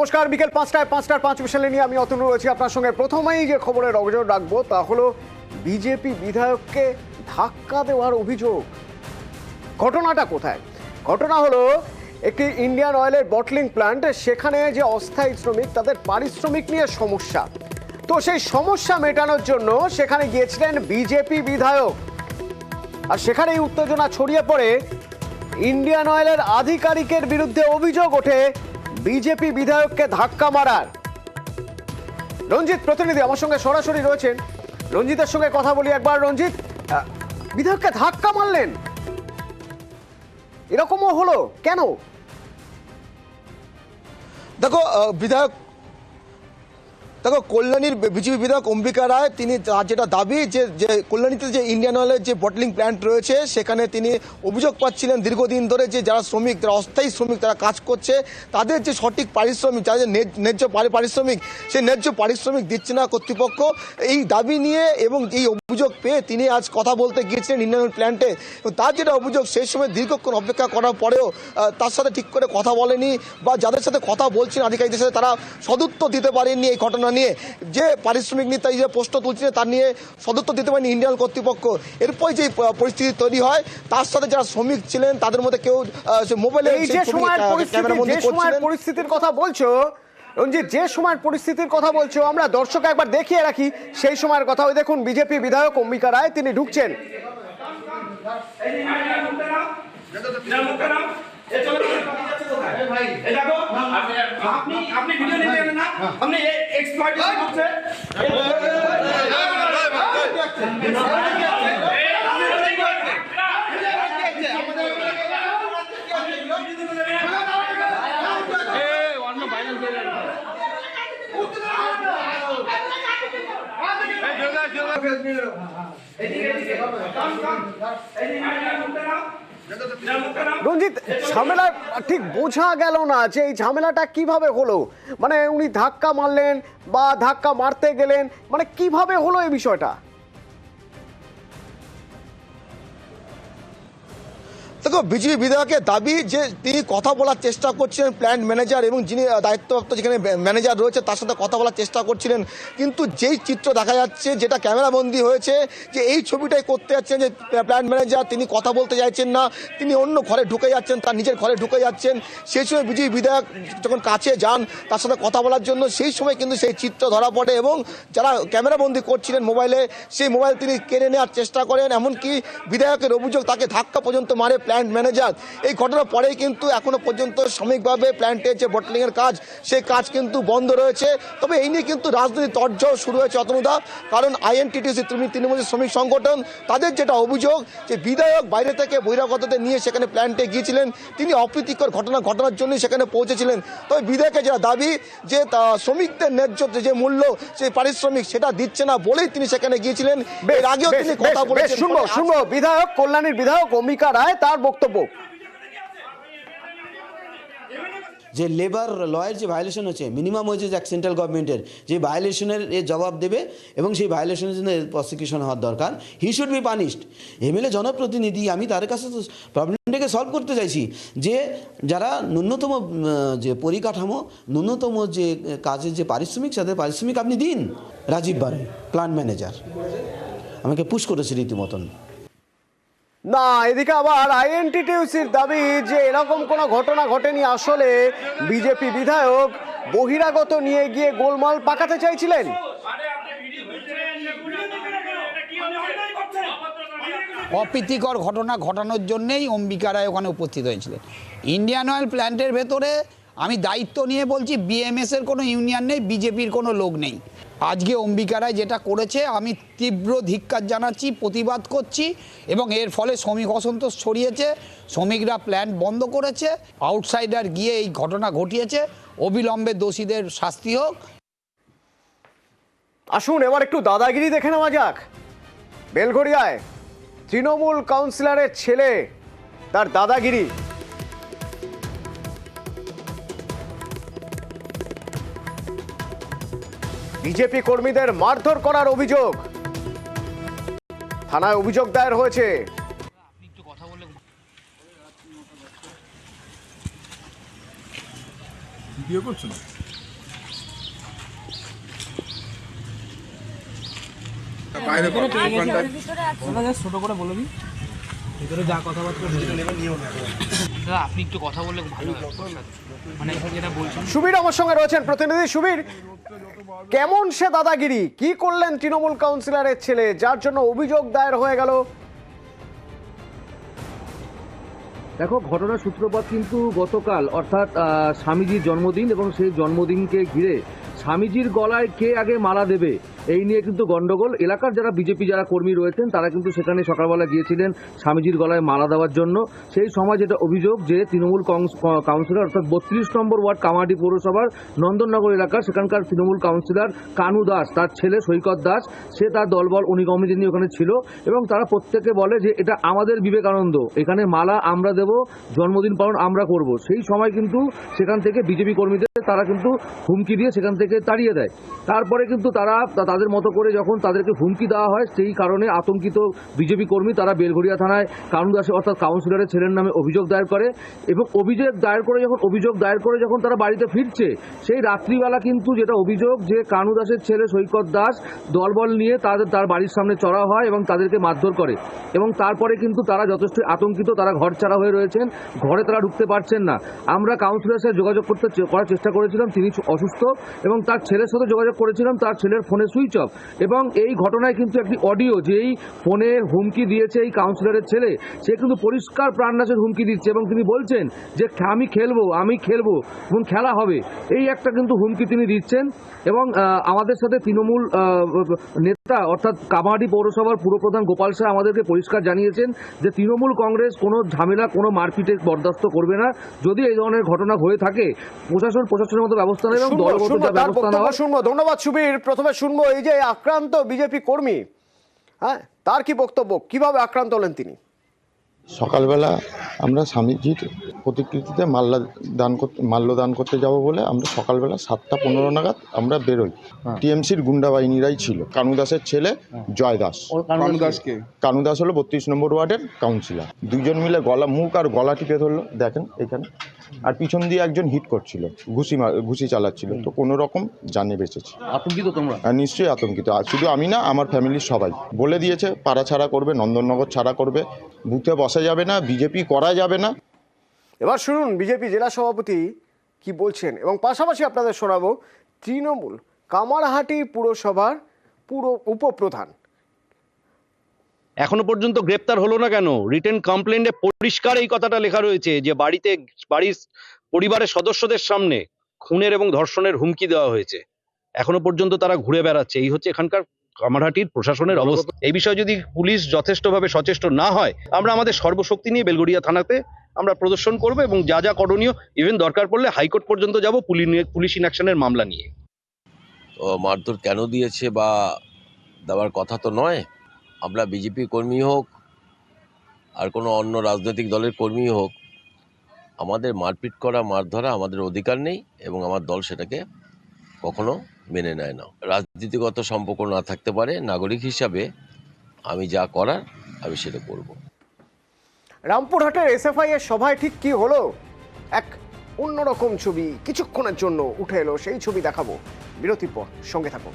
নমস্কার, বিকেল 5টায় 5টার 5 মিনিটে নিয়ে আমি অতনু রয়েছি আপনার সঙ্গে। প্রথমেই যে খবরের অভিযোগ রাখবো তা হলো বিজেপি বিধায়ককে ধাক্কা দেওয়ার অভিযোগ। ঘটনাটা কোথায়? ঘটনা হলো একটি ইন্ডিয়ান অয়েলের বটলিং প্ল্যান্ট, সেখানে যে অস্থায়ী শ্রমিক তাদের পারিশ্রমিক নিয়ে সমস্যা। তো সেই সমস্যা মেটানোর জন্য সেখানে গিয়েছিলেন বিজেপি বিধায়ক, আর সেখানেই উত্তেজনা ছড়িয়ে পড়ে। ইন্ডিয়ান অয়েলের আধিকারিকের বিরুদ্ধে অভিযোগ ওঠে বিজেপি বিধায়ককে ধাক্কা মারার। রঞ্জিত প্রতিনিধি আমার সঙ্গে সরাসরি রয়েছেন, রঞ্জিতের সঙ্গে কথা বলি একবার। রঞ্জিত, বিধায়ককে ধাক্কা মারলেন, এরকমও হলো কেন? দেখো কল্যাণীর বিজেপি বিধায়ক অম্বিকা রায়, তিনি যেটা দাবি যে কল্যাণীতে যে ইন্ডিয়ান অয়েলের যে বটলিং প্ল্যান্ট রয়েছে সেখানে তিনি অভিযোগ পাচ্ছিলেন দীর্ঘদিন ধরে যে যারা শ্রমিক, যারা অস্থায়ী শ্রমিক, তারা কাজ করছে, তাদের যে সঠিক পারিশ্রমিক, যারা যে ন্যায্য পারিশ্রমিক, সেই ন্যায্য পারিশ্রমিক দিচ্ছে না কর্তৃপক্ষ। এই দাবি নিয়ে এবং এই অভিযোগ পেয়ে তিনি আজ কথা বলতে গিয়েছিলেন ইন্ডিয়ান অয়েল প্ল্যান্টে। তার যেটা অভিযোগ, সেই সময় দীর্ঘক্ষণ অপেক্ষা করার পরেও তার সাথে ঠিক করে কথা বলেনি, বা যাদের সাথে কথা বলছেন আধিকারিকদের সাথে, তারা সদুত্তর দিতে পারেননি এই ঘটনা নিয়ে। যে পারিশ্রমিক নিয়ে তাই যে প্রশ্ন তুলছিলেন তার নিয়ে সদুত্তর দিতে পারেনি ইন্ডিয়ান কর্তৃপক্ষ। এরপর যে পরিস্থিতি তৈরি হয়, তার সাথে যারা শ্রমিক ছিলেন তাদের মধ্যে কেউ মোবাইলে পরিস্থিতির কথা বলছো রঞ্জিত, যে সময়ের পরিস্থিতির কথা বলছো, আমরা দর্শক একবার দেখিয়ে রাখি সেই সময়ের কথা। ওই দেখুন, বিজেপি বিধায়ক অম্বিকা রায় তিনি ঢুকছেন। আপনি ভিডিও নিতে না, আপনি এক্সপ্লয়টেশন করছে। রঞ্জিত, ঝামেলা ঠিক বোঝা গেল না যে এই ঝামেলাটা কিভাবে হলো। মানে উনি ধাক্কা মারলেন বা ধাক্কা মারতে গেলেন, মানে কিভাবে হলো এই বিষয়টা? দেখো, বিজেপি বিধায়কের দাবি যে তিনি কথা বলার চেষ্টা করছিলেন প্ল্যান্ট ম্যানেজার এবং যিনি দায়িত্বপ্রাপ্ত যেখানে ম্যানেজার রয়েছে তার সাথে কথা বলার চেষ্টা করছিলেন, কিন্তু যেই চিত্র দেখা যাচ্ছে, যেটা ক্যামেরাবন্দি হয়েছে, যে এই ছবিটাই করতে যাচ্ছেন যে প্ল্যান্ট ম্যানেজার তিনি কথা বলতে চাইছেন না, তিনি অন্য ঘরে ঢুকে যাচ্ছেন, তার নিজের ঘরে ঢুকে যাচ্ছেন। সেই সময় বিজেপি বিধায়ক যখন কাছে যান তার সাথে কথা বলার জন্য, সেই সময় কিন্তু সেই চিত্র ধরা পড়ে এবং যারা ক্যামেরাবন্দি করছিলেন মোবাইলে, সেই মোবাইল তিনি কেড়ে নেওয়ার চেষ্টা করেন। এমনকি বিধায়কের অভিযোগ তাকে ধাক্কা পর্যন্ত মারে প্ল্যান্ট ম্যানেজার। এই ঘটনার পরেই কিন্তু এখনো পর্যন্ত সাময়িকভাবে প্ল্যান্টের যে বটলিংয়ের কাজ, সেই কাজ কিন্তু বন্ধ রয়েছে। তবে এই নিয়ে কিন্তু রাজনৈতিক তরজা শুরু হয়েছে অতনুদা, কারণ আইএনটিটিউসি তৃণমূল শ্রমিক সংগঠন, তাদের যেটা অভিযোগ যে বিধায়ক বাইরে থেকে বহিরাগতদের নিয়ে সেখানে প্ল্যান্টে গিয়েছিলেন, তিনি অপ্রীতিকর ঘটনার জন্যই সেখানে পৌঁছেছিলেন। তবে বিধায়কের যেটা দাবি যে শ্রমিকদের ন্যায্য যে মূল্য, সেই পারিশ্রমিক, সেটা দিচ্ছে না বলেই তিনি সেখানে গিয়েছিলেন। এর আগেও তিনি কথা বলেছেন। শুনবো বিধায়ক, কল্যাণীর বিধায়ক অম্বিকা রায়, তার বক্তব্য। যে লেবার লয়ের যে ভায়োলেশন হচ্ছে, মিনিমাম ওয়েজেস অ্যাক্ট সেন্ট্রাল গভর্নমেন্টের, যে ভায়োলেশনের জবাব দেবে এবং সেই ভায়োলেশনের জন্য প্রসিকিউশন হওয়ার দরকার। He should be punished. MLA জনপ্রতিনিধি, আমি তার কাছে তো প্রবলেমটাকে সলভ করতে চাইছি যে যারা ন্যূনতম যে পরিকাঠামো, ন্যূনতম যে কাজের যে পারিশ্রমিক, তাদের পারিশ্রমিক আপনি দিন। রাজীব বারে প্ল্যান্ট ম্যানেজার আমাকে পুশ করেছে রীতিমতন। না, এদিকে আবার আইএনটিটিউসির দাবি যে এরকম কোনো ঘটনা ঘটেনি। আসলে বিজেপি বিধায়ক বহিরাগত নিয়ে গিয়ে গোলমাল পাকাতে চাইছিলেন। অপ্রীতিকর ঘটনা ঘটানোর জন্যেই অম্বিকা রায় ওখানে উপস্থিত হয়েছিলেন। ইন্ডিয়ান অয়েল প্ল্যান্টের ভেতরে আমি দায়িত্ব নিয়ে বলছি, বিএমএসের কোনো ইউনিয়ন নেই, বিজেপির কোনো লোক নেই। আজকে অম্বিকা রায় যেটা করেছে আমি তীব্র ধিক্কার জানাচ্ছি, প্রতিবাদ করছি, এবং এর ফলে শ্রমিক অসন্তোষ ছড়িয়েছে। শ্রমিকরা প্ল্যান্ট বন্ধ করেছে, আউটসাইডার গিয়ে এই ঘটনা ঘটিয়েছে। অবিলম্বে দোষীদের শাস্তি হোক। আসুন এবার একটু দাদাগিরি দেখে নেওয়া যাক। বেলঘড়িয়ায় তৃণমূল কাউন্সিলরের ছেলে, তার দাদাগিরি। বিজেপি কর্মীদের মারধর করার অভিযোগ, থানায় অভিযোগ দায়ের হয়েছে। ভিডিও করছো না? বাইরে কর, দোকানটা ছোট করে বলে দিন ভিতরে যা কথাবার্তা দাদা আপনি একটু কথা বললে ভালো হয় মানে যেটা বলছেন। সুবীর আমার সঙ্গে রয়েছেন প্রতিনিধি। সুবীর, কেমন সে দাদাগিরি, কি করলেন তৃণমূল কাউন্সিলরের ছেলে যার জন্য অভিযোগ দায়ের হয়ে গেল? দেখো, ঘটনার সূত্রপাত কিন্তু গতকাল, অর্থাৎ স্বামীজির জন্মদিন, এবং সেই জন্মদিনকে ঘিরে স্বামীজির গলায় কে আগে মালা দেবে এই নিয়ে কিন্তু গন্ডগোল। এলাকার যারা বিজেপি যারা কর্মী রয়েছেন তারা কিন্তু সেখানে সকালবেলা গিয়েছিলেন স্বামীজির গলায় মালা দেওয়ার জন্য। সেই সময় যেটা অভিযোগ যে তৃণমূল কাউন্সিলর, অর্থাৎ 32 নম্বর ওয়ার্ড কামারহাটি পৌরসভার নন্দননগর এলাকার সেখানকার তৃণমূল কাউন্সিলর কানু দাস, তার ছেলে সৈকত দাস, সে তার দলবল কমিটি নিয়ে ওখানে ছিল, এবং তারা প্রত্যেকে বলে যে এটা আমাদের বিবেকানন্দ, এখানে মালা আমরা দেব, জন্মদিন পালন আমরা করব। সেই সময় কিন্তু সেখান থেকে বিজেপি কর্মীদের তারা কিন্তু হুমকি দিয়ে সেখান থেকে তাড়িয়ে দেয়। তারপরে কিন্তু তারা তাদের মতো করে যখন তাদেরকে হুমকি দেওয়া হয়, সেই কারণে আতঙ্কিত বিজেপি কর্মী তারা বেলঘরিয়া থানায় কানু দাস অর্থাৎ কাউন্সিলরের ছেলের নামে অভিযোগ দায়ের করে, এবং অভিযোগ দায়ের করে যখন তারা বাড়িতে ফিরছে সেই রাত্রিবেলা কিন্তু যেটা অভিযোগ যে কানু দাসের ছেলে সৈকত দাস দলবল নিয়ে তার বাড়ির সামনে চড়া হয় এবং তাদেরকে মারধর করে, এবং তারপরে কিন্তু তারা যথেষ্ট আতঙ্কিত, তারা ঘর ছাড়া হয়ে রয়েছেন, ঘরে তারা ঢুকতে পারছেন না। আমরা কাউন্সিলরের সাথে যোগাযোগ করার চেষ্টা করেছিলাম, তিনি অসুস্থ, এবং তার ছেলের সাথে যোগাযোগ করেছিলাম, তার ছেলের ফোনে সুইচ অফ, এবং এই ঘটনায় কিন্তু একটি অডিও যেই ফোনে হুমকি দিয়েছে এই কাউন্সিলরের ছেলে, সে কিন্তু পরিষ্কার প্রাণনাশের হুমকি দিচ্ছে, এবং তিনি বলছেন যে আমি খেলবো এবং খেলা হবে, এই একটা কিন্তু হুমকি তিনি দিচ্ছেন। এবং আমাদের সাথে তৃণমূল নেতা অর্থাৎ কামারহাটি পৌরসভার পুরপ্রধান গোপাল শাহ আমাদেরকে পরিষ্কার জানিয়েছেন যে তৃণমূল কংগ্রেস কোনো ঝামেলা, কোনো মারপিটে বরদাস্ত করবে না। যদি এই ধরনের ঘটনা হয়ে থাকে প্রশাসনের মতো ব্যবস্থা নেবে এবং দলগত যা ব্যবস্থা নেওয়া। ধন্যবাদ সুবীর। প্রথমে শুনবো এই যে আক্রান্ত বিজেপি কর্মী, হ্যাঁ, তার কি বক্তব্য, কিভাবে আক্রান্ত হলেন তিনি? সকালবেলা আমরা স্বামীজির প্রতিকৃতিতে মাল্যদান করতে যাব বলে আমরা সকালবেলা 7:15 নাগাদ আমরা বেরোই। টিএমসির গুন্ডা বাহিনীরাই ছিল। কানু দাসের ছেলে জয় দাস। কানু দাস হলো 32 নম্বর ওয়ার্ডের কাউন্সিলর। দুজন মিলে মুখ আর গলা টিপে ধরলো, দেখেন এখানে, আর পিছন দিয়ে একজন হিট করছিল, ঘুষি চালাচ্ছিল, তো কোনো রকম জানে বেঁচেছে। আতঙ্কিত তোমরা? নিশ্চয়ই আতঙ্কিত। আর শুধু আমি না, আমার ফ্যামিলির সবাই বলে দিয়েছে পাড়া ছাড়া করবে, নন্দননগর ছাড়া করবে, বুথে বসা যাবে না, বিজেপি করা যাবে না। এবার শুনুন বিজেপি জেলা সভাপতি কি বলছেন, এবং পাশাপাশি আপনাদের শোনাবো তৃণমূল কামারহাটি পুরসভার উপপ্রধান। এখনো পর্যন্ত গ্রেপ্তার হলো না কেন? রিটেন কমপ্লেন্টে পরিষ্কার এই কথাটা লেখা রয়েছে যে বাড়ির পরিবারের সদস্যদের সামনে খুনের এবং ধর্ষণের হুমকি দেওয়া হয়েছে। এখনো পর্যন্ত তারা ঘুরে বেড়াচ্ছে। এই হচ্ছে এখানকার কামারহাটির প্রশাসনের অবস্থা। এই বিষয়ে যদি পুলিশ যথেষ্টভাবে সচেষ্ট না হয়, আমরা আমাদের সর্বশক্তি নিয়ে বেলগড়িয়া থানাতে আমরা প্রদর্শন করব, এবং যা যা করণীয়, ইভেন দরকার পড়লে হাইকোর্ট পর্যন্ত যাব পুলিশ ইনঅ্যাকশনের মামলা নিয়ে। মারধর কেন দিয়েছে বা দেওয়ার কথা তো নয়। আমরা বিজেপি কর্মী হোক আর কোনো অন্য রাজনৈতিক দলের কর্মী হোক, আমাদের মারপিট করা, মার ধরা আমাদের অধিকার নেই, এবং আমার দল সেটাকে কখনো মেনে নেয় না। রাজনীতিগত সম্পর্ক না থাকতে পারে, নাগরিক হিসাবে আমি যা করার আমি সেটা করব। রামপুরহাটের এসএফআই এর সভায় ঠিক কি হলো, এক অন্যরকম ছবি কিছুক্ষণের জন্য উঠে এলো, সেই ছবি দেখাবো বিরতির পর। সঙ্গে থাকুন।